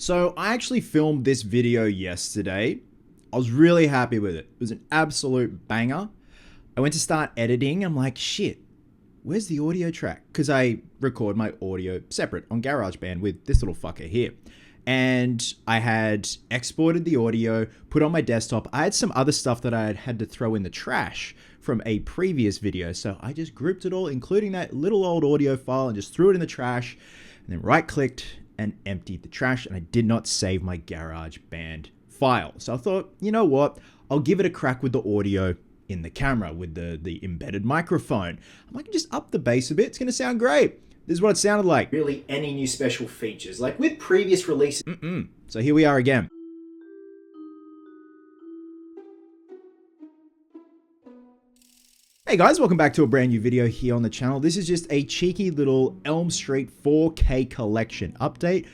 So I actually filmed this video yesterday. I was really happy with it. It was an absolute banger. I went to start editing. I'm like, shit, where's the audio track? Because I record my audio separate on GarageBand with this little fucker here. And I had exported the audio, put on my desktop. I had some other stuff that I had to throw in the trash from a previous video. So I just grouped it all, including that little old audio file, and just threw it in the trash, and then right clicked and emptied the trash, and I did not save my GarageBand file. So I thought, you know what? I'll give it a crack with the audio in the camera with the embedded microphone. I'm like, just up the bass a bit. It's going to sound great. This is what it sounded like. Really, any new special features, like with previous releases. So here we are again. Hey guys, welcome back to a brand new video here on the channel. This is just a cheeky little Elm Street 4K collection update,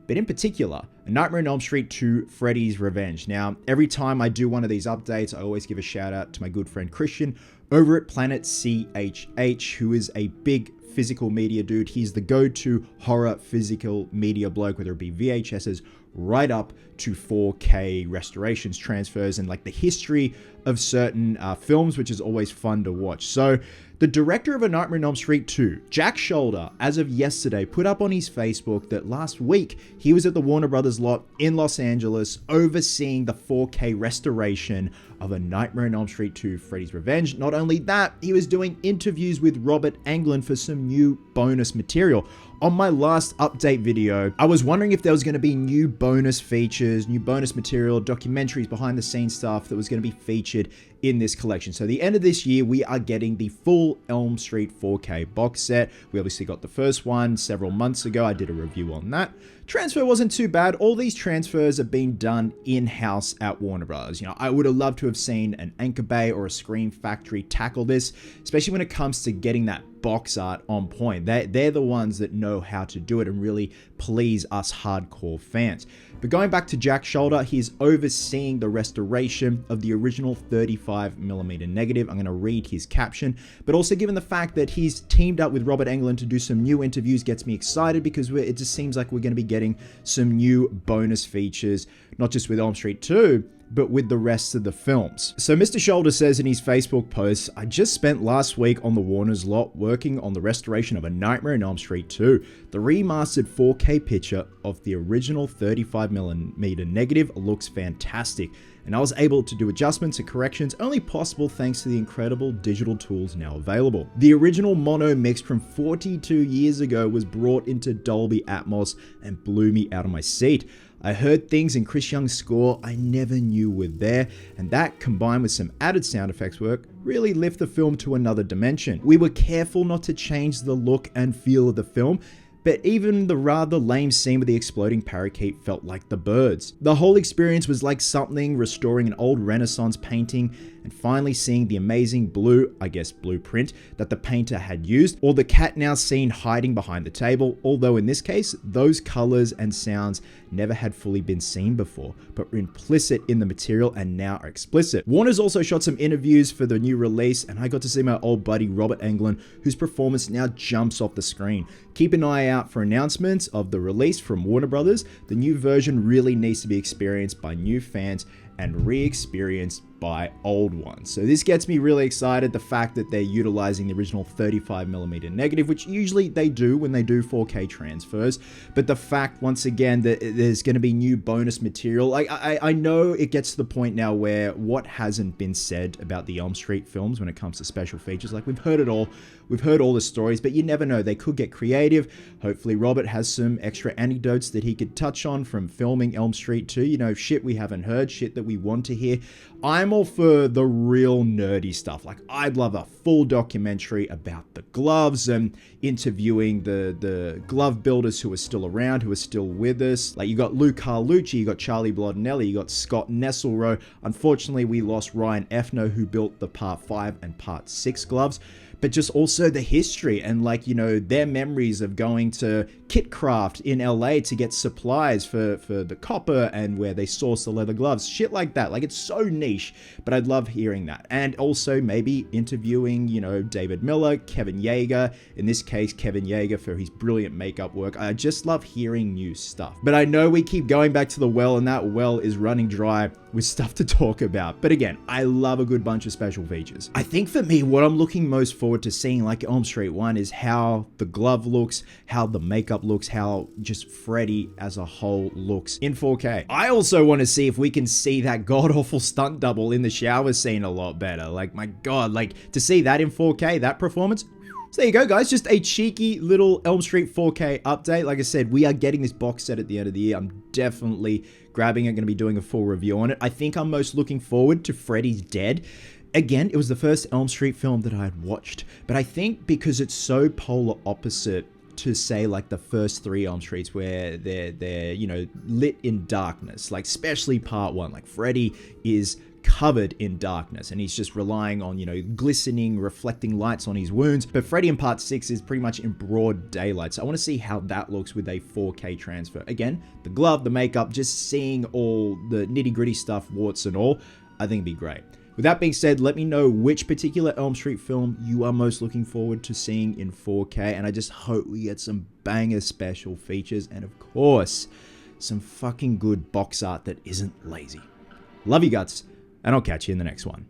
but in particular, A Nightmare on Elm Street 2 Freddy's Revenge. Now, every time I do one of these updates, I always give a shout out to my good friend Christian over at Planet CHH, who is a big physical media dude. He's the go-to horror physical media bloke, whether it be VHSs right up to 4K restorations, transfers, and like the history of certain films, which is always fun to watch. So the director of A Nightmare on Elm Street 2, Jack Shoulder, as of yesterday, put up on his Facebook that last week he was at the Warner Brothers lot in Los Angeles overseeing the 4K restoration of A Nightmare on Elm Street 2 Freddy's Revenge. Not only that, he was doing interviews with Robert Englund for some new bonus material. On my last update video, I was wondering if there was going to be new bonus features, new bonus material, documentaries, behind the scenes stuff that was going to be featured in this collection. So at the end of this year, we are getting the full Elm Street 4K box set. We obviously got the first one several months ago. I did a review on that. Transfer wasn't too bad. All these transfers are being done in-house at Warner Bros. You know, I would have loved to have seen an Anchor Bay or a Scream Factory tackle this, especially when it comes to getting that box art on point. They're the ones that know how to do it and really please us hardcore fans. But going back to Jack Shoulder, he's overseeing the restoration of the original 35mm negative. I'm going to read his caption, but also given the fact that he's teamed up with Robert Englund to do some new interviews gets me excited, because it just seems like we're going to be getting some new bonus features, not just with Elm Street 2, but with the rest of the films. So Mr. Shoulder says in his Facebook post, I just spent last week on the Warner's lot working on the restoration of A Nightmare on Elm Street 2. The remastered 4K picture of the original 35mm negative looks fantastic, and I was able to do adjustments and corrections only possible thanks to the incredible digital tools now available. The original mono mix from 42 years ago was brought into Dolby Atmos and blew me out of my seat. I heard things in Chris Young's score I never knew were there, and that, combined with some added sound effects work, really lift the film to another dimension. We were careful not to change the look and feel of the film, but even the rather lame scene with the exploding parakeet felt like the birds. The whole experience was like something restoring an old Renaissance painting and finally seeing the amazing blueprint that the painter had used, or the cat now seen hiding behind the table, although in this case, those colors and sounds never had fully been seen before, but were implicit in the material and now are explicit. Warner's also shot some interviews for the new release, and I got to see my old buddy Robert Englund, whose performance now jumps off the screen. Keep an eye out for announcements of the release from Warner Brothers. The new version really needs to be experienced by new fans and re-experienced by old ones. So this gets me really excited, the fact that they're utilizing the original 35mm negative, which usually they do when they do 4K transfers, but the fact once again that there's going to be new bonus material. Like I know it gets to the point now where what hasn't been said about the Elm Street films when it comes to special features, like we've heard it all. We've heard all the stories, but you never know. They could get creative. Hopefully Robert has some extra anecdotes that he could touch on from filming Elm Street 2. You know, shit we haven't heard, shit that we want to hear. I'm all for the real nerdy stuff. Like, I'd love a full documentary about the gloves and interviewing the glove builders who are still around, who are still with us. Like, you got Lou Carlucci, you got Charlie Blodinelli, you got Scott Nesselrow. Unfortunately, we lost Ryan Effner, who built the Part 5 and Part 6 gloves. but just also the history and like, you know, their memories of going to Kitcraft in LA to get supplies for the copper and where they source the leather gloves, shit like that. Like, it's so niche, but I'd love hearing that. And also maybe interviewing, you know, David Miller, Kevin Yeager, in this case, Kevin Yeager for his brilliant makeup work. I just love hearing new stuff. But I know we keep going back to the well, and that well is running dry with stuff to talk about. But again, I love a good bunch of special features. I think for me, what I'm looking most forward to seeing, like Elm Street 1, is how the glove looks, how the makeup looks, how just Freddy as a whole looks in 4K. I also want to see if we can see that god-awful stunt double in the shower scene a lot better. Like, my God, like, to see that in 4K, that performance. So there you go, guys. Just a cheeky little Elm Street 4K update. Like I said, we are getting this box set at the end of the year. I'm definitely grabbing it, going to be doing a full review on it. I think I'm most looking forward to Freddy's Dead. Again, it was the first Elm Street film that I had watched, but I think because it's so polar opposite to say like the first 3 Elm Streets where they're you know, lit in darkness, like especially part 1, like Freddy is covered in darkness and he's just relying on, you know, glistening, reflecting lights on his wounds. But Freddy in part 6 is pretty much in broad daylight. So I want to see how that looks with a 4K transfer. Again, the glove, the makeup, just seeing all the nitty gritty stuff, warts and all, I think it'd be great. With that being said, let me know which particular Elm Street film you are most looking forward to seeing in 4K, and I just hope we get some banger special features, and of course, some fucking good box art that isn't lazy. Love you guts, and I'll catch you in the next one.